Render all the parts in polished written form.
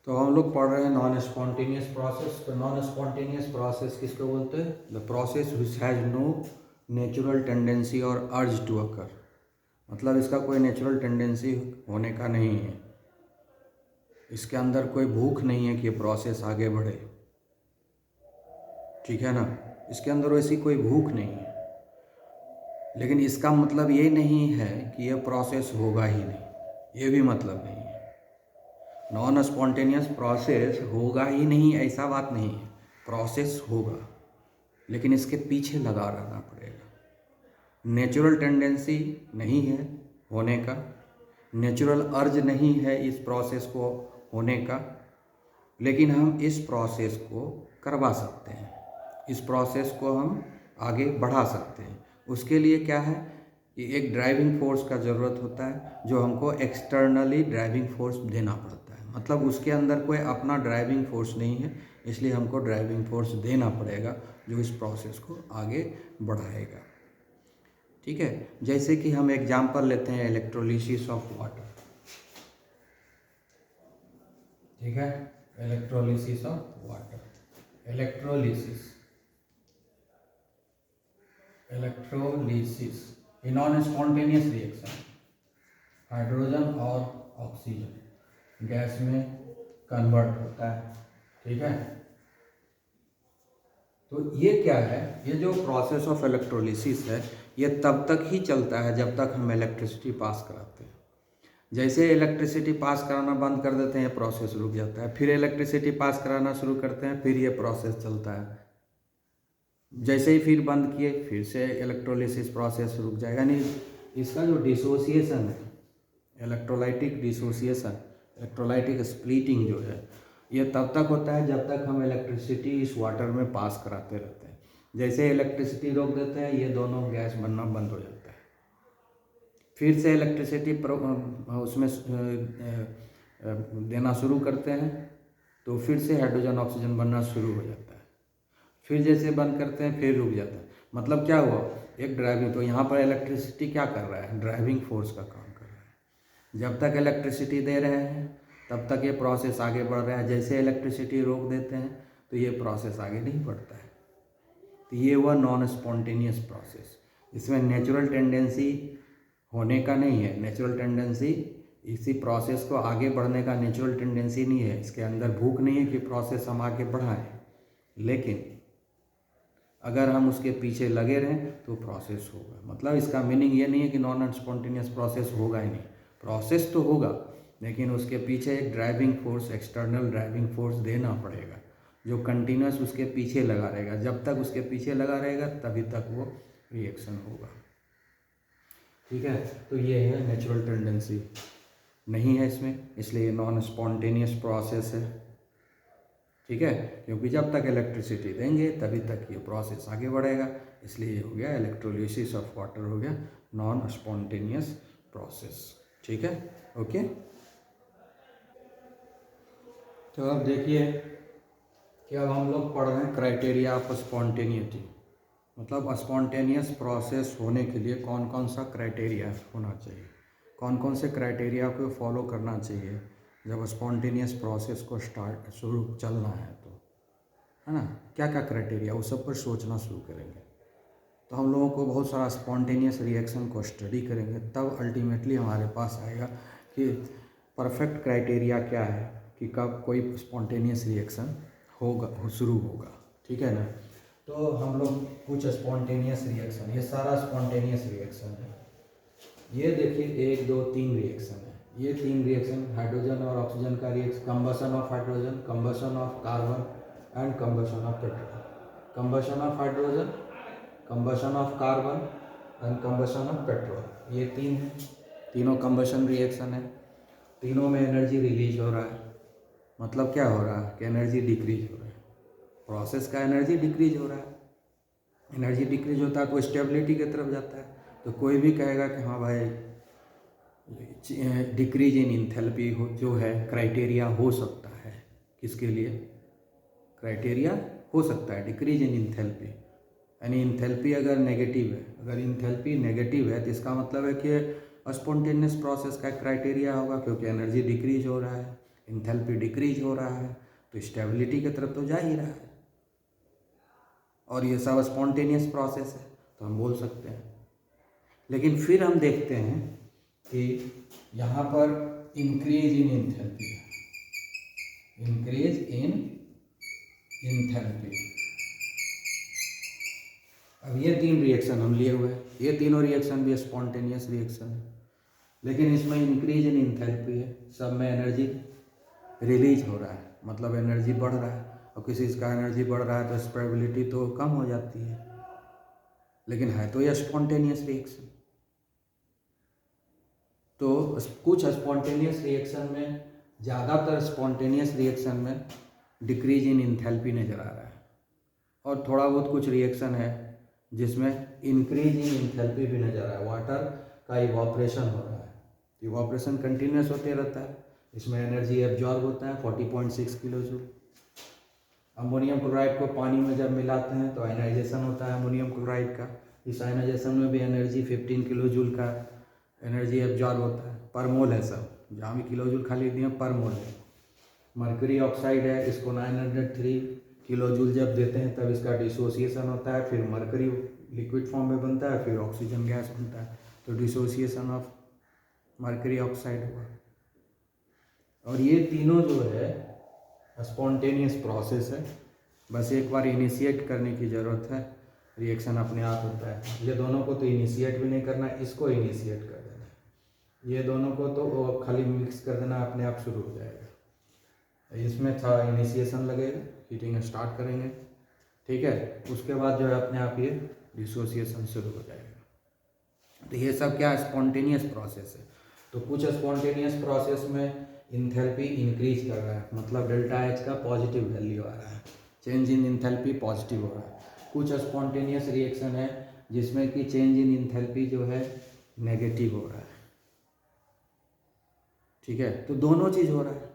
तो हम लोग पढ़ रहे हैं नॉन स्पॉन्टेनियस प्रोसेस। तो नॉन स्पॉन्टेनियस प्रोसेस किसको बोलते हैं? The process which has no natural tendency और अर्ज टू अकर। मतलब इसका कोई नेचुरल टेंडेंसी होने का नहीं है, इसके अंदर कोई भूख नहीं है कि ये प्रोसेस आगे बढ़े, ठीक है ना। इसके अंदर वैसी कोई भूख नहीं है, लेकिन इसका मतलब ये नहीं है कि ये प्रोसेस होगा ही नहीं, ये भी मतलब नहीं है। नॉन स्पॉन्टेनियस प्रोसेस होगा ही नहीं ऐसा बात नहीं है, प्रोसेस होगा लेकिन इसके पीछे लगा रहना पड़ेगा। नेचुरल टेंडेंसी नहीं है होने का, नेचुरल अर्ज नहीं है इस प्रोसेस को होने का, लेकिन हम इस प्रोसेस को करवा सकते हैं, इस प्रोसेस को हम आगे बढ़ा सकते हैं। उसके लिए क्या है कि एक ड्राइविंग फोर्स का ज़रूरत होता है, जो हमको एक्सटर्नली ड्राइविंग फोर्स देना पड़ता है। मतलब उसके अंदर कोई अपना ड्राइविंग फोर्स नहीं है, इसलिए हमको ड्राइविंग फोर्स देना पड़ेगा जो इस प्रोसेस को आगे बढ़ाएगा, ठीक है। जैसे कि हम एग्जांपल लेते हैं इलेक्ट्रोलिसिस ऑफ वाटर, ठीक है। इलेक्ट्रोलिसिस ऑफ वाटर, इलेक्ट्रोलिसिस ये नॉन स्पॉन्टेनियस रिएक्शन, हाइड्रोजन और ऑक्सीजन गैस में कन्वर्ट होता है, ठीक है। तो ये क्या है, ये जो प्रोसेस ऑफ इलेक्ट्रोलिसिस है ये तब तक ही चलता है जब तक हम इलेक्ट्रिसिटी पास कराते हैं। जैसे इलेक्ट्रिसिटी पास कराना बंद कर देते हैं प्रोसेस रुक जाता है, फिर इलेक्ट्रिसिटी पास कराना शुरू करते हैं, फिर ये प्रोसेस चलता है। जैसे ही फिर बंद किए फिर से इलेक्ट्रोलिसिस प्रोसेस रुक जाएगा। यानी इसका जो डिसोसिएशन है, इलेक्ट्रोलाइटिक डिसोसिएशन, इलेक्ट्रोलाइटिक स्प्लिटिंग जो है, ये तब तक होता है जब तक हम इलेक्ट्रिसिटी इस वाटर में पास कराते रहते हैं। जैसे इलेक्ट्रिसिटी रोक देते हैं ये दोनों गैस बनना बंद हो जाता है, फिर से इलेक्ट्रिसिटी उसमें देना शुरू करते हैं तो फिर से हाइड्रोजन ऑक्सीजन बनना शुरू हो जाता है, फिर जैसे बंद करते हैं फिर रुक जाता है। मतलब क्या हुआ, एक ड्राइविंग, तो यहाँ पर इलेक्ट्रिसिटी क्या कर रहा है, ड्राइविंग फोर्स का काम कर रहा है। जब तक इलेक्ट्रिसिटी दे रहे हैं तब तक ये प्रोसेस आगे बढ़ रहा है, जैसे इलेक्ट्रिसिटी रोक देते हैं तो ये प्रोसेस आगे नहीं बढ़ता है। तो ये हुआ नॉन स्पॉन्टेनियस प्रोसेस, इसमें नेचुरल टेंडेंसी होने का नहीं है। नेचुरल टेंडेंसी, इसी प्रोसेस को आगे बढ़ने का नेचुरल टेंडेंसी नहीं है, इसके अंदर भूख नहीं है कि प्रोसेस हम आगे बढ़ाएं, लेकिन अगर हम उसके पीछे लगे रहें तो प्रोसेस होगा। मतलब इसका मीनिंग ये नहीं है कि नॉन स्पॉन्टेनियस प्रोसेस होगा ही नहीं, प्रोसेस तो होगा लेकिन उसके पीछे एक driving force, external driving force देना पड़ेगा जो कंटिन्यूस उसके पीछे लगा रहेगा। जब तक उसके पीछे लगा रहेगा तभी तक वो रिएक्शन होगा, ठीक है। तो ये है नेचुरल टेंडेंसी नहीं है इसमें, इसलिए नॉन स्पॉन्टेनियस प्रोसेस है, ठीक है। क्योंकि जब तक इलेक्ट्रिसिटी देंगे तभी तक ये प्रोसेस आगे बढ़ेगा, इसलिए ये हो गया इलेक्ट्रोलिसिस ऑफ वाटर, हो गया नॉन स्पॉन्टेनियस प्रोसेस, ठीक है। ओके, तो अब देखिए कि अब हम लोग पढ़ रहे हैं क्राइटेरिया ऑफ स्पॉन्टेनिटी। मतलब स्पॉन्टेनियस प्रोसेस होने के लिए कौन कौन सा क्राइटेरिया होना चाहिए, कौन कौन से क्राइटेरिया को फॉलो करना चाहिए जब स्पॉन्टेनियस प्रोसेस को शुरू चलना है, तो है ना, क्या क्या क्राइटेरिया, उस सब पर सोचना शुरू करेंगे। तो हम लोगों को बहुत सारा स्पॉन्टेनियस रिएक्शन को स्टडी करेंगे, तब अल्टीमेटली हमारे पास आएगा कि परफेक्ट क्राइटेरिया क्या है कि कब कोई स्पॉन्टेनियस रिएक्शन होगा, शुरू होगा, ठीक है ना। तो हम लोग कुछ स्पॉन्टेनियस रिएक्शन, ये सारा स्पॉन्टेनियस रिएक्शन है। ये देखिए 1 2 3 रिएक्शन है, ये 3 रिएक्शन हाइड्रोजन और ऑक्सीजन का reaction, combustion of hydrogen, combustion of carbon and combustion of petrol. Combustion of hydrogen, combustion of carbon and combustion of petrol, ये 3 है, तीनों कंबशन रिएक्शन है। तीनों में एनर्जी रिलीज हो रहा है। मतलब क्या हो रहा है कि एनर्जी डिक्रीज हो रहा है, प्रोसेस का एनर्जी डिक्रीज हो रहा है। एनर्जी डिक्रीज होता है तो स्टेबिलिटी की तरफ जाता है। तो कोई भी कहेगा कि हाँ भाई डिक्रीज इन इंथैल्पी हो जो है क्राइटेरिया हो सकता है, किसके लिए क्राइटेरिया हो सकता है डिक्रीज इन इंथैल्पी। यानी इंथैल्पी अगर नेगेटिव है, अगर इंथैल्पी नेगेटिव है तो इसका मतलब है कि स्पॉन्टेनियस प्रोसेस का क्राइटेरिया होगा, क्योंकि एनर्जी डिक्रीज हो रहा है। इंथैल्पी डिक्रीज हो रहा है तो स्टेबिलिटी की तरफ तो जा ही रहा है, और ये सब स्पॉन्टेनियस प्रोसेस है तो हम बोल सकते हैं। लेकिन फिर हम देखते हैं कि यहाँ पर इंक्रीज इन इंथैल्पी है, इंक्रीज इन इंथैल्पी। अब ये 3 रिएक्शन हम लिए हुए हैं, ये तीनों रिएक्शन भी स्पॉन्टेनियस रिएक्शन है, लेकिन इसमें इंक्रीज इन इंथैल्पी है, सब में एनर्जी रिलीज हो रहा है, मतलब एनर्जी बढ़ रहा है, और किसी का एनर्जी बढ़ रहा है तो स्टेबिलिटी तो कम हो जाती है, लेकिन है तो ये स्पॉन्टेनियस रिएक्शन। तो कुछ स्पॉन्टेनियस रिएक्शन में, ज़्यादातर स्पॉन्टेनियस रिएक्शन में डिक्रीज इन इंथैल्पी नज़र आ रहा है, और थोड़ा बहुत कुछ रिएक्शन है जिसमें इंक्रीज इन इंथैल्पी भी नज़र आ रहा है। वाटर का इवापोरेशन हो रहा है, इवापोरेशन कंटिन्यूस होते रहता है, इसमें एनर्जी एब्जॉर्ब होता है 40.6 किलो जूल। अमोनियम क्लोराइड को पानी में जब मिलाते हैं तो आयनाइजेशन होता है अमोनियम क्लोराइड का, इस आयनाइजेशन में भी एनर्जी 15 किलो जूल का एनर्जी एब्जॉर्ब होता है, पर मोल है सब, जहाँ भी किलो जूल खाली दिए पर मोल है। मर्क्यूरी ऑक्साइड है, इसको 903 किलो जूल जब देते हैं तब इसका डिसोसिएशन होता है, फिर मर्करी लिक्विड फॉर्म में बनता है, फिर ऑक्सीजन गैस बनता है, तो डिसोसिएशन ऑफ मर्करी ऑक्साइड हुआ। और ये तीनों जो है स्पॉन्टेनियस प्रोसेस है, बस एक बार इनिशिएट करने की ज़रूरत है, रिएक्शन अपने आप होता है। ये दोनों को तो इनिशिएट भी नहीं करना, इसको इनिशिएट कर देना, ये दोनों को तो खाली मिक्स कर देना, अपने आप शुरू हो जाएगा। इसमें था इनिशिएशन लगेगा, हीटिंग स्टार्ट करेंगे, ठीक है, उसके बाद जो है अपने आप ये डिसोसिएशन शुरू हो जाएगा। तो ये सब क्या स्पॉन्टेनियस प्रोसेस है। तो कुछ स्पॉन्टेनियस प्रोसेस में इंथैल्पी इंक्रीज कर रहा है, मतलब डेल्टा एच का पॉजिटिव वैल्यू आ रहा है, चेंज इन इंथैल्पी पॉजिटिव हो रहा है। कुछ स्पॉन्टेनियस रिएक्शन है जिसमें कि चेंज इन इंथैल्पी जो है नेगेटिव हो रहा है, ठीक है। तो दोनों चीज़ हो रहा है,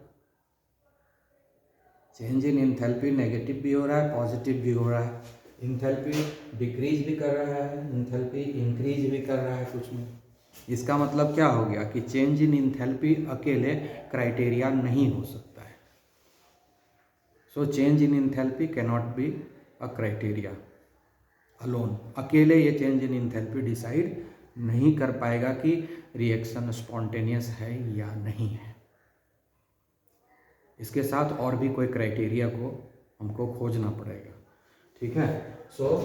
चेंज इन इंथैल्पी नेगेटिव भी हो रहा है, पॉजिटिव भी हो रहा है, इंथैल्पी डिक्रीज भी कर रहा है, इंथैल्पी इंक्रीज भी कर रहा है कुछ में। इसका मतलब क्या हो गया कि चेंज इन इंथैल्पी अकेले क्राइटेरिया नहीं हो सकता है। So change in enthalpy can not be a criteria alone, अकेले ये चेंज इन इंथैल्पी डिसाइड नहीं कर पाएगा कि रिएक्शन स्पॉन्टेनियस है या नहीं है। इसके साथ और भी कोई क्राइटेरिया को हमको खोजना पड़ेगा, ठीक है। So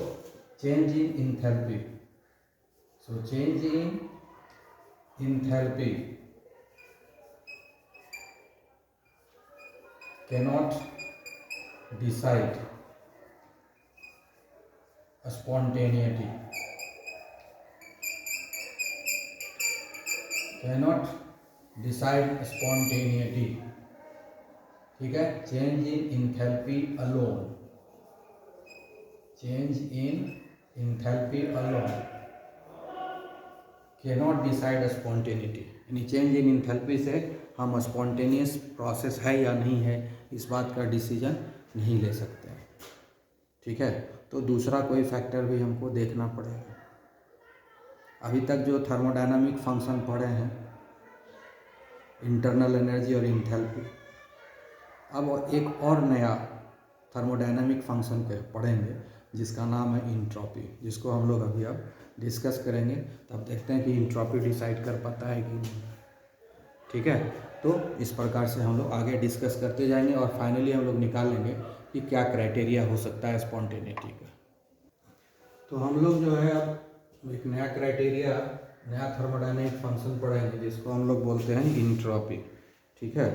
change in enthalpy, so change in enthalpy cannot decide spontaneity, cannot decide spontaneity, ठीक है। Change in enthalpy alone, change in enthalpy alone cannot decide spontaneity, यानी चेंज इन इंथैल्पी से हम स्पॉन्टेनियस प्रोसेस है या नहीं है इस बात का डिसीजन नहीं ले सकते हैं, ठीक है। तो दूसरा कोई फैक्टर भी हमको देखना पड़ेगा। अभी तक जो थर्मोडायनामिक फंक्शन पढ़े हैं, इंटरनल एनर्जी और इंथैल्पी, अब एक और नया थर्मोडायनामिक फंक्शन पढ़ेंगे जिसका नाम है इंट्रॉपी, जिसको हम लोग अभी अब डिस्कस करेंगे, तब देखते हैं कि इंट्रॉपी डिसाइड कर पाता है कि नहीं, ठीक है। तो इस प्रकार से हम लोग आगे डिस्कस करते जाएंगे और फाइनली हम लोग निकाल लेंगे कि क्या क्राइटेरिया हो सकता है स्पॉन्टेनिटी का। तो हम लोग जो है अब एक नया क्राइटेरिया, नया थर्मोडायनामिक फंक्शन पढ़ेंगे जिसको हम लोग बोलते हैं इंट्रॉपी, ठीक है।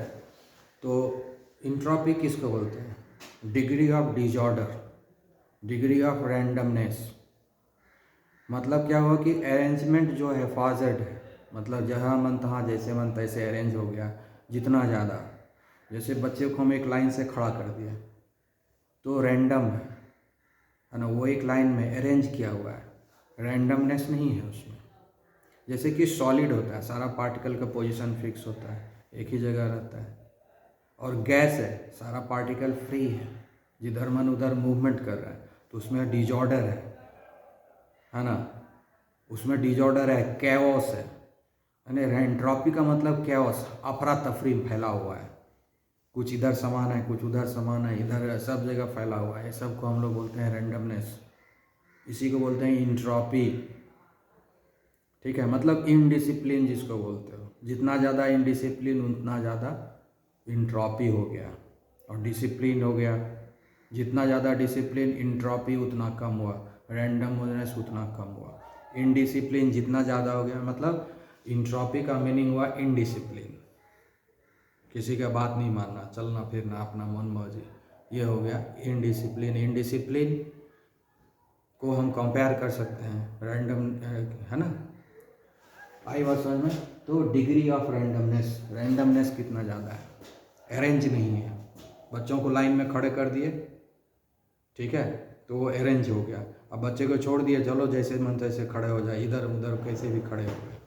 तो इंट्रॉपी किसको बोलते हैं? Degree of disorder, degree of randomness. मतलब क्या हुआ कि अरेंजमेंट जो है फाजर्ड है, मतलब जहाँ मन तहाँ जैसे मन तैसे अरेंज हो गया, जितना ज़्यादा, जैसे बच्चे को हम एक लाइन से खड़ा कर दिए तो रैंडम है ना, वो एक लाइन में अरेंज किया हुआ है, रैंडमनेस नहीं है उसमें। जैसे कि सॉलिड होता है, सारा पार्टिकल का पोजीशन फिक्स होता है, एक ही जगह रहता है, और गैस है, सारा पार्टिकल फ्री है, जिधर मन उधर मूवमेंट कर रहा है, तो उसमें डिसऑर्डर है ना, उसमें डिसऑर्डर है, कैओस है। यानी एंट्रोपी का मतलब कैओस, अफरा तफरी फैला हुआ है, कुछ इधर समान है, कुछ उधर समान है, इधर सब जगह फैला हुआ है, सबको हम लोग बोलते हैं रैंडमनेस। इसी को बोलते हैं इंट्रॉपी। ठीक है, मतलब इनडिसिप्लिन जिसको बोलते हो, जितना ज़्यादा इनडिसिप्लिन उतना ज़्यादा इंट्रॉपी हो गया। और डिसिप्लिन हो गया, जितना ज़्यादा डिसिप्लिन इंट्रॉपी उतना कम हुआ, रैंडमनेस उतना कम हुआ। इनडिसिप्लिन जितना ज़्यादा हो गया, मतलब इंट्रॉपी का मीनिंग हुआ इनडिसिप्लिन, किसी का बात नहीं मानना, चलना फिरना अपना मन मर्जी, ये हो गया इनडिसिप्लिन। इनडिसिप्लिन को हम कंपेयर कर सकते हैं रैंडम, है ना, आई बात समझ में। तो डिग्री ऑफ रैंडमनेस, रैंडमनेस कितना ज़्यादा है, अरेंज नहीं है। बच्चों को लाइन में खड़े कर दिए, ठीक है, तो वो अरेंज हो गया। अब बच्चे को छोड़ दिए, चलो जैसे मन तैसे खड़े हो जाए, इधर उधर कैसे भी खड़े हो गए,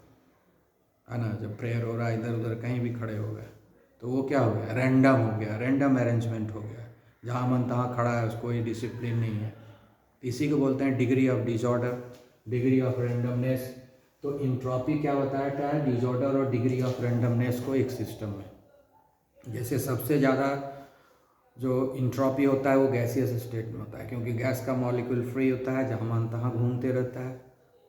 है ना, जब प्रेयर हो रहा है इधर उधर कहीं भी खड़े हो गए, तो वो क्या हो गया, रैंडम हो गया, रैंडम अरेंजमेंट हो गया। जहाँ मन तहाँ खड़ा है, उसको कोई डिसिप्लिन नहीं है। इसी को बोलते हैं degree of disorder, degree of randomness. तो इंट्रॉपी क्या बताता है, डिसऑर्डर और डिग्री ऑफ रैंडमनेस को एक सिस्टम में। जैसे सबसे ज़्यादा जो इंट्रॉपी होता है वो गैसियस स्टेट में होता है, क्योंकि गैस का मॉलिक्यूल फ्री होता है, जहाँ मन तहाँ घूमते रहता है,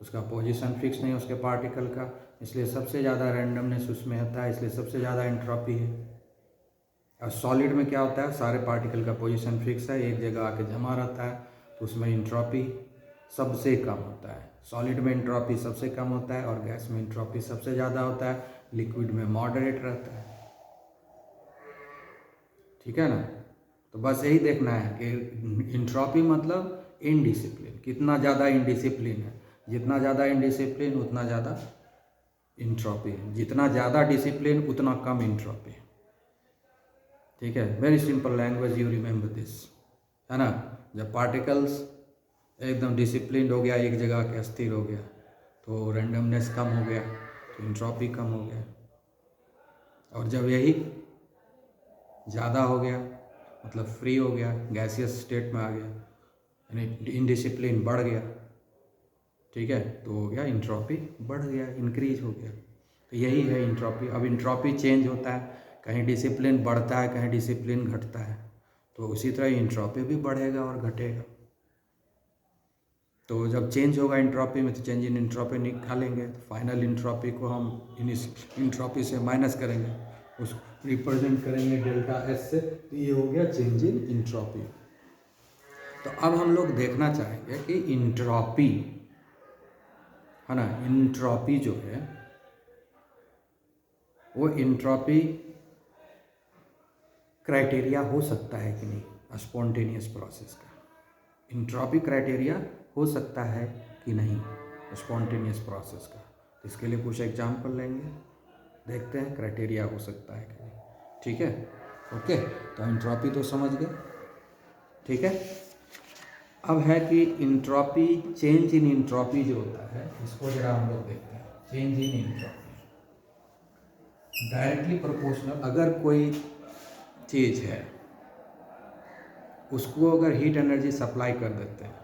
उसका पोजीशन फिक्स नहीं है उसके पार्टिकल का, इसलिए सबसे ज़्यादा रैंडमनेस उसमें होता है, इसलिए सबसे ज़्यादा एंट्रोपी है। और सॉलिड में क्या होता है, सारे पार्टिकल का पोजीशन फिक्स है, एक जगह आके जमा रहता है, तो उसमें एंट्रोपी सबसे कम होता है। सॉलिड में एंट्रोपी सबसे कम होता है और गैस में एंट्रोपी सबसे ज़्यादा होता है, लिक्विड में मॉडरेट रहता है। ठीक है ना, तो बस यही देखना है कि इंट्रॉपी मतलब इनडिसिप्लिन, कितना ज़्यादा इनडिसिप्लिन है। जितना ज़्यादा इनडिसिप्लिन उतना ज़्यादा इंट्रॉपी, जितना ज़्यादा डिसिप्लिन उतना कम इंट्रॉपी। ठीक है, very simple language, you remember this, है ना। जब पार्टिकल्स एकदम डिसिप्लिन हो गया, एक जगह के अस्थिर हो गया, तो रैंडमनेस कम हो गया, तो इंट्रॉपी कम हो गया। और जब यही ज़्यादा हो गया, मतलब फ्री हो गया, गैसियस स्टेट में आ गया, यानी इनडिसिप्लिन बढ़ गया, ठीक है, तो हो गया इंट्रॉपी बढ़ गया, इंक्रीज हो गया। तो यही है इंट्रॉपी। अब इंट्रॉपी चेंज होता है, कहीं डिसिप्लिन बढ़ता है, कहीं डिसिप्लिन घटता है, तो उसी तरह इंट्रॉपी भी बढ़ेगा और घटेगा। तो जब चेंज होगा इंट्रॉपी में, तो चेंज इन इंट्रॉपी निकालेंगे, तो फाइनल इंट्रॉपी को हम इंट्रॉपी से माइनस करेंगे, उसको रिप्रेजेंट करेंगे डेल्टा एस से, तो ये हो गया चेंज इन इंट्रॉपी। तो अब हम लोग देखना चाहेंगे कि इंट्रॉपी, है ना, इंट्रॉपी जो है वो इंट्रॉपी क्राइटेरिया हो सकता है कि नहीं स्पॉन्टेनियस प्रोसेस का। इंट्रॉपी क्राइटेरिया हो सकता है कि नहीं स्पॉन्टेनियस प्रोसेस का। तो इसके लिए कुछ एग्जाम्पल लेंगे, देखते हैं क्राइटेरिया हो सकता है कि नहीं। ठीक है, ओके, तो इंट्रॉपी तो समझ गए। ठीक है, अब है कि इंट्रॉपी, चेंज इन इंट्रॉपी जो होता है, इसको जरा हम लोग देखते हैं। Change in entropy directly proportional, अगर कोई चीज़ है उसको अगर हीट एनर्जी सप्लाई कर देते हैं,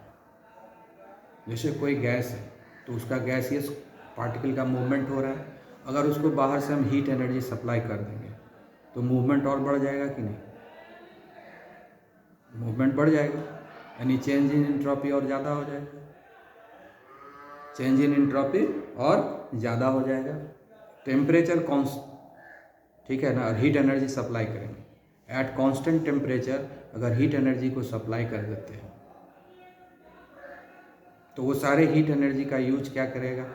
जैसे कोई गैस है तो उसका गैसियस पार्टिकल का मूवमेंट हो रहा है, अगर उसको बाहर से हम हीट एनर्जी सप्लाई कर देंगे तो मूवमेंट और बढ़ जाएगा कि नहीं, मूवमेंट बढ़ जाएगा, यानी चेंज इन इंट्रॉपी और ज़्यादा हो जाएगा, चेंज इन इंट्रॉपी और ज़्यादा हो जाएगा। टेम्परेचर ठीक है ना, और हीट एनर्जी सप्लाई करेंगे एट कांस्टेंट टेम्परेचर, अगर हीट एनर्जी को सप्लाई कर देते हैं तो वो सारे हीट एनर्जी का यूज क्या करेगा,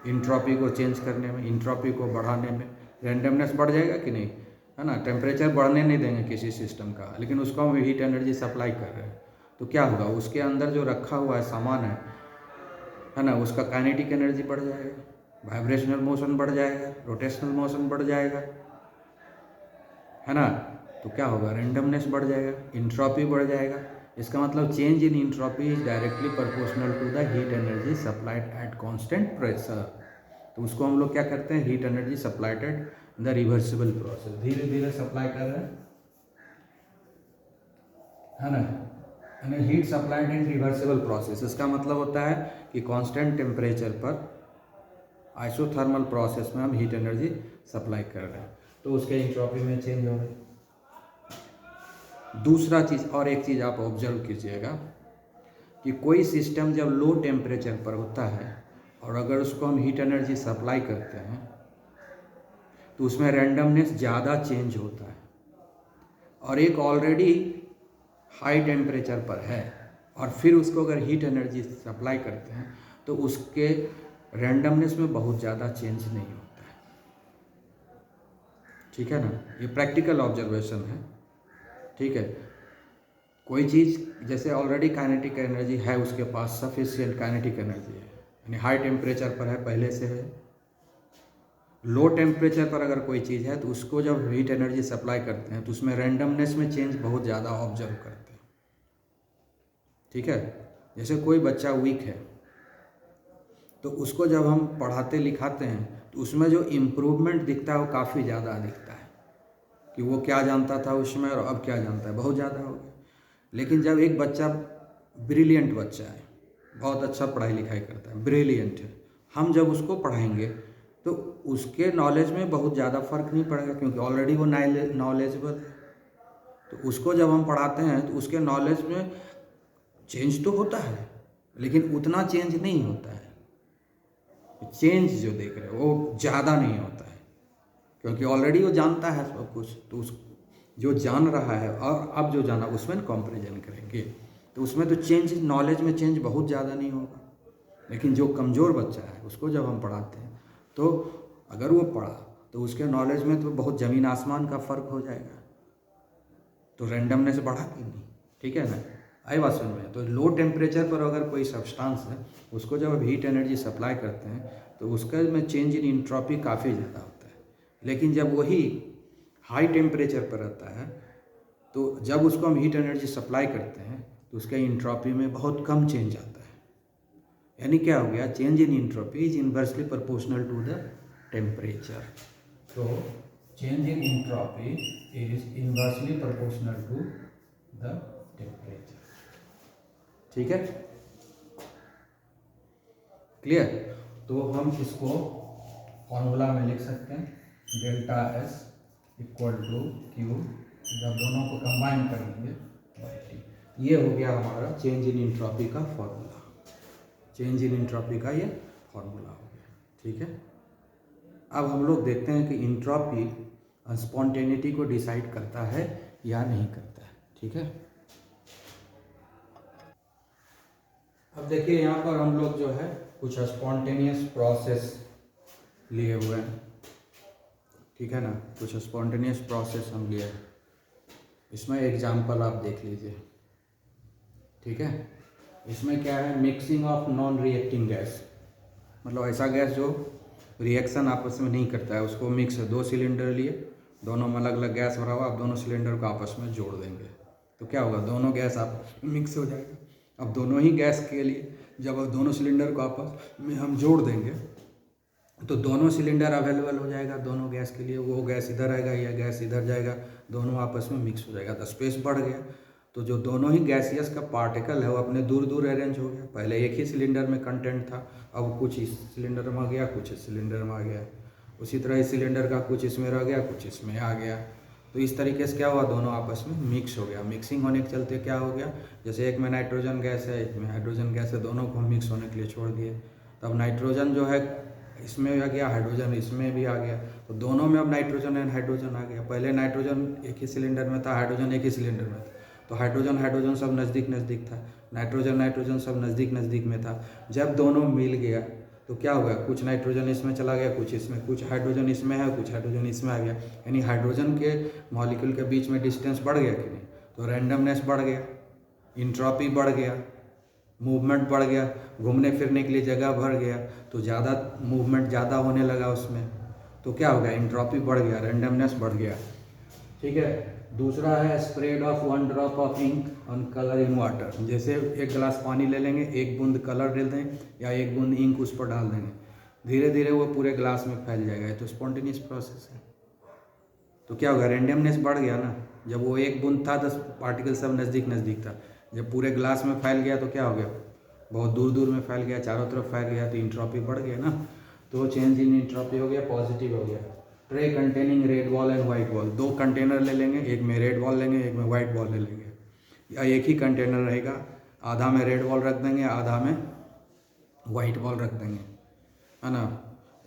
इंट्रॉपी को चेंज करने में, इंट्रॉपी को बढ़ाने में। रैंडमनेस बढ़ जाएगा कि नहीं, है ना, टेम्परेचर बढ़ने नहीं देंगे किसी सिस्टम का, लेकिन उसको हम हीट एनर्जी सप्लाई कर रहे हैं, तो क्या होगा, उसके अंदर जो रखा हुआ है सामान है ना, उसका काइनेटिक एनर्जी बढ़ जाएगा, वाइब्रेशनल मोशन बढ़ जाएगा, रोटेशनल मोशन बढ़ जाएगा, है ना, तो क्या होगा, रैंडमनेस बढ़ जाएगा, इंट्रॉपी बढ़ जाएगा। इसका मतलब change in entropy is directly proportional to the heat energy supplied at constant pressure. तो उसको हम लोग क्या करते हैं, heat energy supplied at the reversible process, धीरे धीरे सप्लाई कर रहे हैं, है ना, यानी heat supplied in reversible process. इसका मतलब होता है कि कांस्टेंट टेम्परेचर पर आइसोथर्मल प्रोसेस में हम हीट एनर्जी सप्लाई कर रहे हैं, तो उसके इंट्रॉपी में चेंज हो रहा है। दूसरा चीज़, और एक चीज़ आप ऑब्जर्व कीजिएगा कि कोई सिस्टम जब लो टेम्परेचर पर होता है और अगर उसको हम हीट एनर्जी सप्लाई करते हैं तो उसमें रैंडमनेस ज़्यादा चेंज होता है। और एक ऑलरेडी हाई टेम्परेचर पर है और फिर उसको अगर हीट एनर्जी सप्लाई करते हैं तो उसके रैंडमनेस में बहुत ज़्यादा चेंज नहीं होता है। ठीक है ना, ये प्रैक्टिकल ऑब्जर्वेशन है। ठीक है, कोई चीज़ जैसे ऑलरेडी काइनेटिक एनर्जी है, उसके पास सफिशिएंट काइनेटिक एनर्जी है, यानी हाई टेम्परेचर पर है, पहले से है। लो टेम्परेचर पर अगर कोई चीज़ है तो उसको जब हीट एनर्जी सप्लाई करते हैं तो उसमें रैंडमनेस में चेंज बहुत ज़्यादा ऑब्जर्व करते हैं। ठीक है, जैसे कोई बच्चा वीक है तो उसको जब हम पढ़ाते लिखाते हैं तो उसमें जो इम्प्रूवमेंट दिखता है वो काफ़ी ज़्यादा दिखता है कि वो क्या जानता था उसमें और अब क्या जानता है, बहुत ज़्यादा हो गया। लेकिन जब एक बच्चा ब्रिलियंट बच्चा है, बहुत अच्छा पढ़ाई लिखाई करता है, ब्रिलियंट है, हम जब उसको पढ़ाएंगे तो उसके नॉलेज में बहुत ज़्यादा फ़र्क नहीं पड़ेगा क्योंकि ऑलरेडी वो नॉलेजेबल है। तो उसको जब हम पढ़ाते हैं तो उसके नॉलेज में चेंज तो होता है लेकिन उतना चेंज नहीं होता है। चेंज जो देख रहे हो वो ज़्यादा नहीं होता है क्योंकि ऑलरेडी वो जानता है सब कुछ। तो उस जो जान रहा है और अब जो जाना उसमें कंपैरिजन करेंगे तो उसमें तो चेंज, नॉलेज में चेंज बहुत ज़्यादा नहीं होगा। लेकिन जो कमज़ोर बच्चा है उसको जब हम पढ़ाते हैं तो अगर वो पढ़ा तो उसके नॉलेज में तो बहुत ज़मीन आसमान का फ़र्क हो जाएगा, तो रैंडमनेस बढ़ा कि नहीं। ठीक है ना, आई बात समझ में। तो लो टेम्परेचर पर अगर कोई सब्सटेंस है उसको जब आप हीट एनर्जी सप्लाई करते हैं तो उसका में चेंज इन इंट्रोपी काफ़ी ज़्यादा होता है। लेकिन जब वही हाई टेम्परेचर पर रहता है तो जब उसको हम हीट एनर्जी सप्लाई करते हैं तो उसका इंट्रोपी में बहुत कम चेंज आता है। यानी क्या हो गया, change in entropy is inversely proportional to the temperature. तो change in entropy is inversely proportional to the temperature. ठीक है, क्लियर। तो हम इसको फॉर्मूला में लिख सकते हैं, delta S equal to Q, जब दोनों को कंबाइन कर देंगे ये हो गया हमारा चेंज इन इंट्रोपी का फॉर्मूला। चेंज इन इंट्रोपी का ये फॉर्मूला हो गया। ठीक है, अब हम लोग देखते हैं कि इंट्रोपी स्पॉन्टेनिटी को डिसाइड करता है या नहीं करता है। ठीक है, अब देखिए यहाँ पर हम लोग जो है कुछ स्पॉन्टेनियस प्रोसेस लिए हुए हैं। ठीक है ना, कुछ स्पॉन्टेनियस प्रोसेस हम लिए हैं। इसमें एग्जाम्पल आप देख लीजिए। ठीक है, इसमें क्या है, mixing of non reacting gas, मतलब ऐसा गैस जो रिएक्शन आपस में नहीं करता है, उसको मिक्स है। 2 सिलेंडर लिए, दोनों में अलग अलग गैस भरा हुआ, आप दोनों सिलेंडर को आपस में जोड़ देंगे तो क्या होगा, दोनों गैस आपस में मिक्स हो जाएगा। अब दोनों ही गैस के लिए जब दोनों सिलेंडर को आपस में हम जोड़ देंगे तो दोनों सिलेंडर अवेलेबल हो जाएगा दोनों गैस के लिए। वो गैस इधर आएगा या गैस इधर जाएगा, दोनों आपस में मिक्स हो जाएगा तो स्पेस बढ़ गया। तो जो दोनों ही गैसियस का पार्टिकल है वो अपने दूर दूर अरेंज हो गया। पहले एक ही सिलेंडर में कंटेंट था, अब कुछ इस सिलेंडर में आ गया, कुछ इस सिलेंडर में आ गया। उसी तरह इस सिलेंडर का कुछ इसमें रह गया, कुछ इसमें आ गया। तो इस तरीके से क्या हुआ, दोनों आपस में मिक्स हो गया। मिक्सिंग होने के चलते क्या हो गया, जैसे एक में नाइट्रोजन गैस है, एक में हाइड्रोजन गैस है, दोनों को मिक्स होने के लिए छोड़ दिए। तब नाइट्रोजन जो है इसमें आ गया, हाइड्रोजन इसमें भी आ गया, तो दोनों में अब नाइट्रोजन एंड हाइड्रोजन आ गया। पहले नाइट्रोजन एक ही सिलेंडर में था, हाइड्रोजन एक ही सिलेंडर में था, तो हाइड्रोजन हाइड्रोजन सब नज़दीक नज़दीक था, नाइट्रोजन नाइट्रोजन सब नज़दीक नज़दीक में था। जब दोनों मिल गया तो क्या हुआ, कुछ नाइट्रोजन इसमें चला गया, कुछ इसमें, कुछ हाइड्रोजन इसमें है, कुछ हाइड्रोजन इसमें आ गया। यानी हाइड्रोजन के मॉलिक्यूल के बीच में डिस्टेंस बढ़ गया कि नहीं, तो रैंडमनेस बढ़ गया, इंट्रोपी बढ़ गया, मूवमेंट बढ़ गया, घूमने फिरने के लिए जगह भर गया, तो ज़्यादा मूवमेंट ज़्यादा होने लगा उसमें, तो क्या हो गया, इंट्रोपी बढ़ गया, रैंडमनेस बढ़ गया। ठीक है, दूसरा है spread of 1 drop of ink on colour in water. जैसे एक गिलास पानी ले लेंगे, एक बूंद कलर डाल दें या एक बूंद इंक उस पर डाल देंगे, धीरे धीरे वो पूरे गिलास में फैल जाएगा। ये तो स्पॉन्टेनियस प्रोसेस है। तो क्या होगा, रैंडमनेस बढ़ गया ना। जब वो एक बूंद था 10 पार्टिकल सब नज़दीक नज़दीक था, जब पूरे ग्लास में फैल गया तो क्या हो गया, बहुत दूर दूर में फैल गया, चारों तरफ फैल गया, तो इंट्रोपी बढ़ गया ना। तो चेंज इन इंट्रोपी हो गया, पॉजिटिव हो गया। Tray containing red ball and white ball, 2 container ले लेंगे, एक में रेड बॉल लेंगे, एक में वाइट बॉल ले लेंगे, या एक ही कंटेनर रहेगा, आधा में रेड बॉल रख देंगे, आधा में वाइट बॉल रख देंगे, है ना।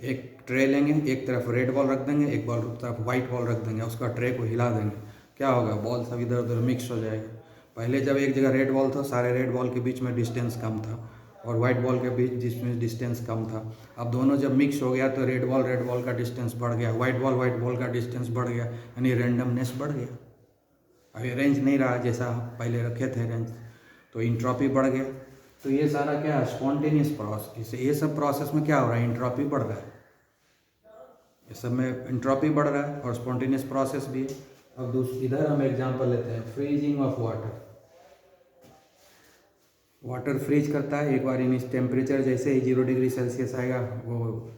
एक ट्रे लेंगे, एक तरफ रेड बॉल रख देंगे, एक तरफ वाइट बॉल रख देंगे, उसका ट्रे को हिला देंगे, क्या होगा, बॉल सब इधर उधर मिक्स हो जाएगा। पहले जब एक जगह रेड बॉल था, सारे रेड बॉल के बीच में डिस्टेंस कम था और वाइट बॉल के बीच जिसमें डिस्टेंस कम था। अब दोनों जब मिक्स हो गया तो रेड बॉल का डिस्टेंस बढ़ गया, वाइट बॉल का डिस्टेंस बढ़ गया, यानी रेंडमनेस बढ़ गया। अब ये रेंज नहीं रहा जैसा पहले रखे थे रेंज, तो इंट्रॉपी बढ़ गया। तो ये सारा क्या है, स्पॉन्टेनियस प्रोसेस। ये सब प्रोसेस में क्या हो रहा है, इंट्रॉपी बढ़ रहा है, ये सब में इंट्रॉपी बढ़ रहा है और स्पॉन्टेनियस प्रोसेस भी है। अब इधर हम एग्जांपल लेते हैं, freezing of water. Water freeze करता है, एक बार इन इस टेम्परेचर जैसे ही 0 डिग्री सेल्सियस आएगा वो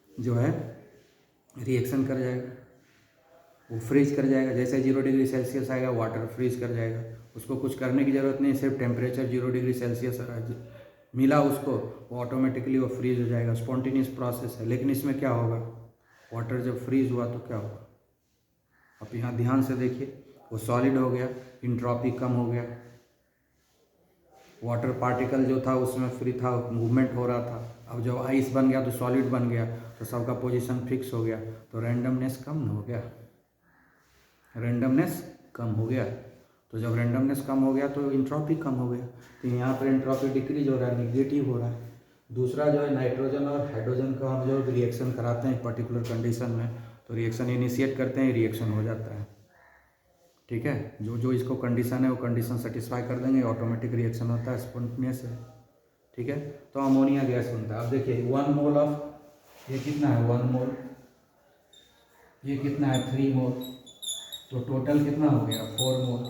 जो है रिएक्शन कर जाएगा, वो फ्रीज कर जाएगा। जैसे 0 डिग्री सेल्सियस आएगा वाटर फ्रीज कर जाएगा, उसको कुछ करने की ज़रूरत नहीं, सिर्फ टेम्परेचर 0 डिग्री सेल्सियस मिला उसको, वो ऑटोमेटिकली वो फ्रीज हो जाएगा। स्पॉन्टेनियस प्रोसेस है। लेकिन इसमें क्या होगा, वाटर जब फ्रीज हुआ तो क्या होगा, आप यहाँ ध्यान से देखिए, वो सॉलिड हो गया, इंट्रॉपी कम हो गया, वाटर पार्टिकल जो था उसमें फ्री था, मूवमेंट हो रहा था। अब जब आइस बन गया तो सॉलिड बन गया, तो सबका पोजीशन फिक्स हो गया, तो रेंडमनेस कम हो गया, रेंडमनेस कम हो गया। तो जब रेंडमनेस कम हो गया तो इंट्रॉपी कम हो गया, तो यहाँ पर इंट्रॉपी डिक्रीज हो रहा है, निगेटिव हो रहा है। दूसरा जो है नाइट्रोजन और हाइड्रोजन का हम जो रिएक्शन कराते हैं एक पर्टिकुलर कंडीशन में, तो रिएक्शन इनिशिएट करते हैं, रिएक्शन हो जाता है, ठीक है। जो जो इसको कंडीशन है वो कंडीशन सेटिस्फाई कर देंगे, ऑटोमेटिक रिएक्शन होता है, स्पॉन्टेनियस है, ठीक है। तो अमोनिया गैस बनता है। अब देखिए 1 मोल ऑफ, ये कितना है 1 मोल, ये कितना है 3 मोल, तो टोटल कितना हो गया 4 मोल।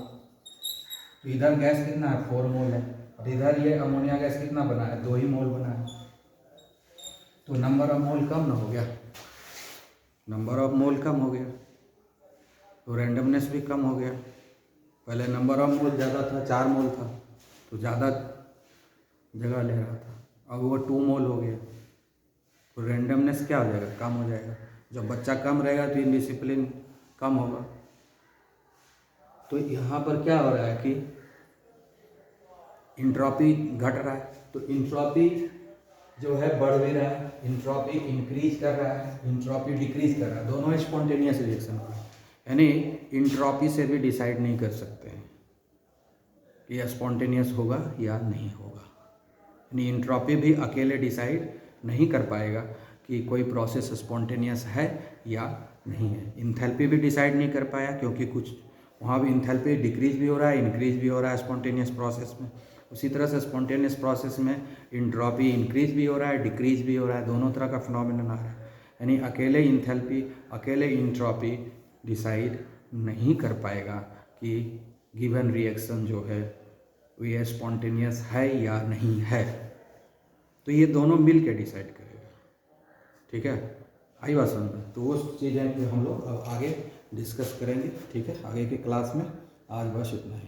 तो इधर गैस कितना है 4 मोल है, और इधर ये अमोनिया गैस कितना बना है 2 ही मोल बना है, तो नंबर ऑफ मोल कम ना हो गया, नंबर ऑफ मोल कम हो गया, तो रेंडमनेस भी कम हो गया। पहले नंबर ऑफ मोल ज़्यादा था, 4 मोल था, तो ज़्यादा जगह ले रहा था, अब वो 2 मोल हो गया, तो रेंडमनेस क्या हो जाएगा, कम हो जाएगा। जब बच्चा कम रहेगा तो इनडिसिप्लिन कम होगा। तो यहाँ पर क्या हो रहा है कि इंट्रॉपी घट रहा है, तो इंट्रॉपी जो है बढ़ भी रहा है, इंट्रॉपी इंक्रीज कर रहा है, इंट्रॉपी डिक्रीज कर रहा है, दोनों स्पॉन्टेनियस रिएक्शन का। यानी इंट्रॉपी से भी डिसाइड नहीं कर सकते हैं कि यह स्पॉन्टेनियस होगा या नहीं होगा। यानी इंट्रॉपी भी अकेले डिसाइड नहीं कर पाएगा कि कोई प्रोसेस स्पॉन्टेनियस है या नहीं है। इंथैल्पी भी डिसाइड नहीं कर पाया, क्योंकि कुछ वहाँ भी इंथैल्पी डिक्रीज भी हो रहा है, इंक्रीज भी हो रहा है स्पॉन्टेनियस प्रोसेस में। उसी तरह से स्पॉन्टेनियस प्रोसेस में इंट्रॉपी इंक्रीज भी हो रहा है, डिक्रीज भी हो रहा है, दोनों तरह का फिनोमेनन आ रहा है। यानी अकेले इंथैल्पी, अकेले इंट्रॉपी डिसाइड नहीं कर पाएगा कि गिवन रिएक्शन जो है वो ये स्पॉन्टेनियस है या नहीं है, तो ये दोनों मिल के डिसाइड करेगा, ठीक है। आई बात समझ में। तो वो चीज़ें हम लोग अब आगे डिस्कस करेंगे, ठीक है, आगे के क्लास में। आज बस इतना ही।